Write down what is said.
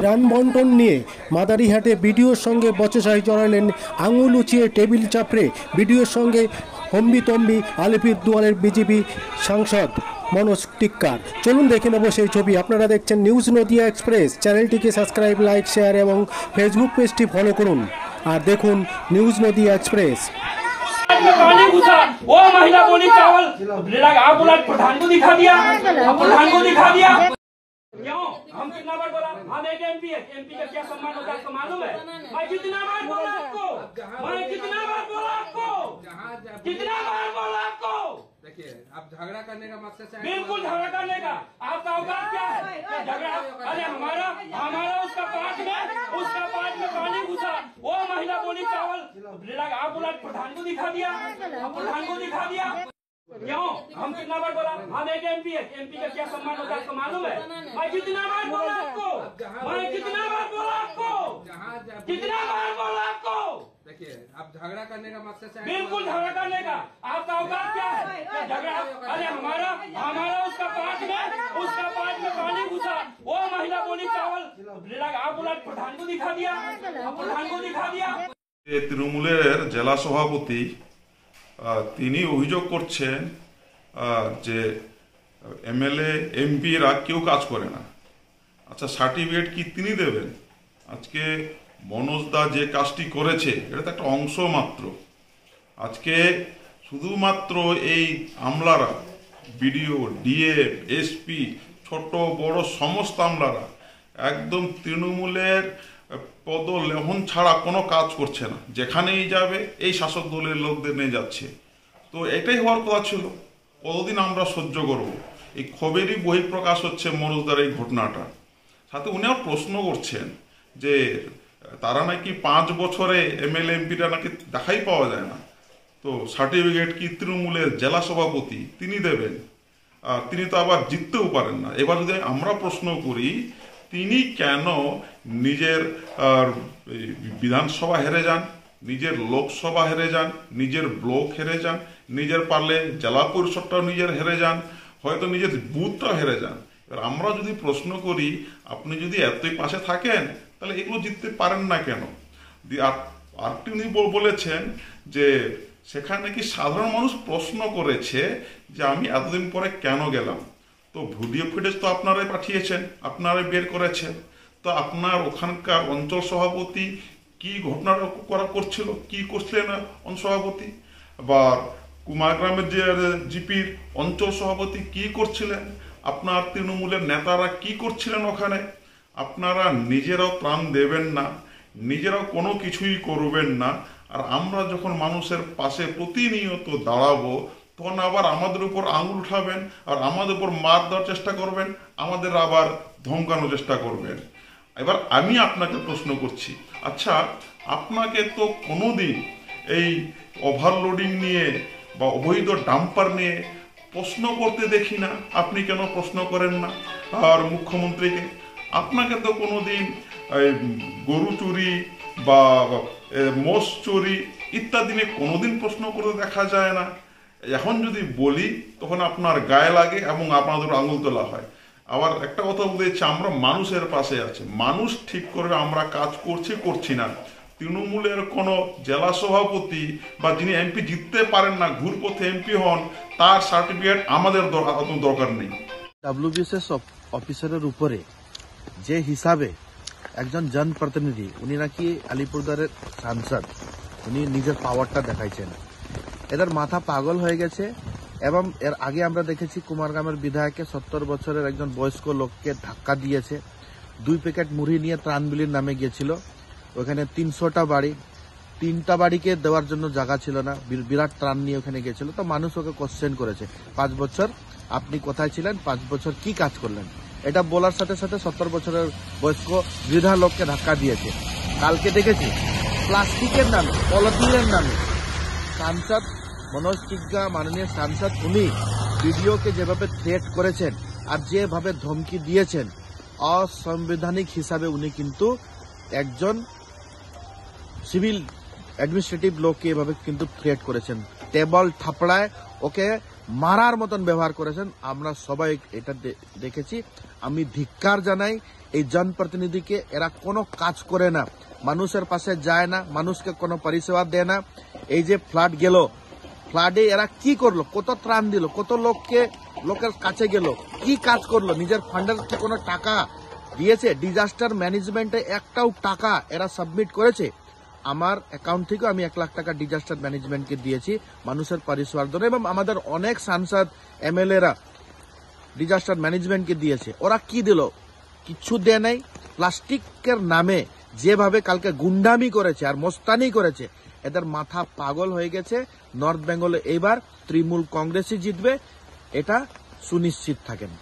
ত্রাণ বন্টন নিয়ে মাদারিহাটে বিডিওর সঙ্গে বচসায় জড়ালেন আঙুল উঁচিয়ে টেবিল চাপড়ে বিডিওর সঙ্গে হম্বিতম্বি আলিপুরদুয়ারের বিজেপি সাংসদ মনোজ টিক্কার। চলুন দেখে নেব সেই ছবি। আপনারা দেখছেন নিউজ নদিয়া এক্সপ্রেস। চ্যানেলটিকে সাবস্ক্রাইব, লাইক, শেয়ার এবং ফেসবুক পেজটি ফলো করুন আর দেখুন নিউজ নদিয়া এক্সপ্রেस। पानी घुसा वो महिला बोली चावल आप बोला प्रधान को दिखा दिया, प्रधान को दिखा दिया। क्यों हम कितना बार बोला हम एक एमपी है, एमपी का क्या सम्मान होता है आपको मालूम है? मैं कितना बार बोला आपको, मैं कितना बार बोला आपको, कितना बार बोला आपको। देखिए आप झगड़ा करने का मकसद से बिल्कुल झगड़ा करने का आपका औकात क्या है? झगड़ा अरे हमारा उसका पार्ट में पानी घुसा वो महिला बोली चावल आप बोला प्रधान को दिखा दिया, प्रधान को दिखा दिया। क्यों हम कितना बार बोला हम एक एमपी है, एमपी का क्या सम्मान होता है आपको मालूम है? मैं कितना बार बोला आपको, मैं कितना बार बोला आपको, कितना बार बोला आपको। देखिए आप झगड़ा करने का मकसद से बिल्कुल झगड़ा करने का आपका औकात क्या है? झगड़ा अरे हमारा उसका पार्ट में पानी घुसा वो महिला बोली चावल आप बोला प्रधान को दिखा दिया, प्रधान को दिखा दिया। তৃণমূলের জেলা সভাপতি তিনি অভিযোগ করছেন যে এমএলএ এমপিরা কেউ কাজ করে না। আচ্ছা সার্টিফিকেট কি তিনি দেবেন? আজকে মনোজ দা যে কাজটি করেছে এটা তো একটা অংশ মাত্র। আজকে শুধুমাত্র এই আমলারা বিডিও, ডিএফ, এসপি, ছোট বড় সমস্ত আমলারা একদম তৃণমূলের পদলেহন ছাড়া কোনো কাজ করছে না। যেখানেই যাবে এই শাসক দলের লোকদের নিয়ে যাচ্ছে। তো এটাই হওয়ার কথা ছিল। কতদিন আমরা সহ্য করব? এই খবরেরই বহিঃপ্রকাশ হচ্ছে মনোজদার এই ঘটনাটা। সাথে উনিও প্রশ্ন করছেন যে তারা নাকি 5 বছরে এমএলএ এমপিটা নাকি দেখাই পাওয়া যায় না। তো সার্টিফিকেট কি তৃণমূলের জেলা সভাপতি তিনি দেবেন? তিনি তো আবার জিততেও পারেন না। এবার যদি আমরা প্রশ্ন করি তিনি কেন নিজের বিধানসভা হেরে যান, নিজের লোকসভা হেরে যান, নিজের ব্লক হেরে যান, নিজের পারলে জেলা পরিষদটাও নিজের হেরে যান, হয়তো নিজের বুথটাও হেরে যান। এবার আমরা যদি প্রশ্ন করি আপনি যদি এতই পাশে থাকেন তাহলে এগুলো জিততে পারেন না কেন? আর তিনি বলেছেন যে সেখানে কি সাধারণ মানুষ প্রশ্ন করেছে যে আমি এতদিন পরে কেন গেলাম। তো ভিডিও ফুটেজ তো আপনারাই পাঠিয়েছেন, আপনারাই বের করেছেন। তো আপনার ওখানকার অঞ্চল সভাপতি কি ঘটনাটা করছিল, কি করছিলেন অঞ্চল সভাপতি, বা কুমারগ্রামের যে জিপির অঞ্চল সভাপতি কি করছিলেন, আপনার তৃণমূলের নেতারা কি করছিলেন ওখানে। আপনারা নিজেরাও ত্রাণ দেবেন না, নিজেরাও কোনো কিছুই করবেন না। আর আমরা যখন মানুষের পাশে প্রতিনিয়ত দাঁড়াবো তখন আবার আমাদের উপর আঙুল উঠাবেন আর আমাদের উপর মার দেওয়ার চেষ্টা করবেন, আমাদের আবার ধমকানোর চেষ্টা করবেন। এবার আমি আপনাকে প্রশ্ন করছি, আচ্ছা আপনাকে তো কোনোদিন এই ওভারলোডিং নিয়ে বা অবৈধ ডাম্পার নিয়ে প্রশ্ন করতে দেখি না। আপনি কেন প্রশ্ন করেন না? আর মুখ্যমন্ত্রীকে আপনাকে তো কোনোদিন গরু চুরি বা মোষ চুরি ইত্যাদি নিয়ে কোনোদিন প্রশ্ন করতে দেখা যায় না। এখন যদি বলি তখন আপনার গায়ে লাগে এবং আপনাদের আঙুল তোলা হয়। আবার একটা কথা বলেছি, আমরা মানুষের পাশে আছি, মানুষ ঠিক করবে আমরা কাজ করছি করছি না। তৃণমূলের কোনো জেলা সভাপতি বা যিনি এমপি জিততে পারেন না, ঘুরপথে এমপি হন, তার সার্টিফিকেট আমাদের দরকার নেই। ডব্লিউবিসিএস অফিসারের উপরে যে হিসাবে একজন জনপ্রতিনিধি, উনি নাকি আলিপুরদুয়ারের সাংসদ, উনি নিজের পাওয়ারটা দেখাইছেন। এদের মাথা পাগল হয়ে গেছে। এবং এর আগে আমরা দেখেছি কুমারগ্রামের বিধায়ককে 70 বছরের একজন বয়স্ক লোককে ধাক্কা দিয়েছে। 2 প্যাকেট মুড়ি নিয়ে ত্রাণবিলির নামে গিয়েছিল। ওখানে 300টা বাড়ি, 3টা বাড়িকে দেওয়ার জন্য জায়গা ছিল না, বিরাট ত্রাণ নিয়ে ওখানে গিয়েছিল। তো মানুষ ওকে কোশ্চেন করেছে 5 বছর আপনি কোথায় ছিলেন, 5 বছর কি কাজ করলেন। এটা বলার সাথে সাথে 70 বছরের বয়স্ক বৃদ্ধা লোককে ধাক্কা দিয়েছে। কালকে দেখেছি প্লাস্টিকের নামে, পলিথিনের নামে সাংসদ মনোজ টিগ্গা, মাননীয় সাংসদ, উনি ভিডিওকে যেভাবে থ্রেট করেছেন আর যেভাবে ধমকি দিয়েছেন, অসাংবিধানিক হিসাবে উনি কিন্তু একজন সিভিল অ্যাডমিনিস্ট্রেটিভ লোককে এভাবে কিন্তু থ্রেট করেছেন। টেবল থাপড়ায় ওকে মারার মতন ব্যবহার করেছেন। আমরা সবাই এটা দেখেছি। আমি ধিক্কার জানাই এই জনপ্রতিনিধিকে। এরা কোনো কাজ করে না, মানুষের পাশে যায় না, মানুষকে কোনো পরিষেবা দেয় না। এই যে ফ্লাড গেল, ফ্লাডে এরা কি করলো, কত ত্রাণ দিল, কত লোকের কাছে গেল, কি কাজ করলো, নিজের ফান্ডের কোনো টাকা দিয়েছে? ডিজাস্টার ম্যানেজমেন্টে একটাও টাকা এরা সাবমিট করেছে? আমার অ্যাকাউন্ট থেকে আমি 1 লাখ টাকা ডিজাস্টার ম্যানেজমেন্টকে দিয়েছি মানুষের পরিষেবার জন্য, এবং আমাদের অনেক সাংসদ এমএলএরা ডিজাস্টার ম্যানেজমেন্টকে দিয়েছে। ওরা কি দিল? কিচ্ছু দেয় নাই। প্লাস্টিকের নামে যেভাবে কালকে গুন্ডামি করেছে আর মস্তানি করেছে, এদের মাথা পাগল হয়ে গেছে। নর্থ বেঙ্গলে এইবার তৃণমূল কংগ্রেসই জিতবে, এটা সুনিশ্চিত থাকেন।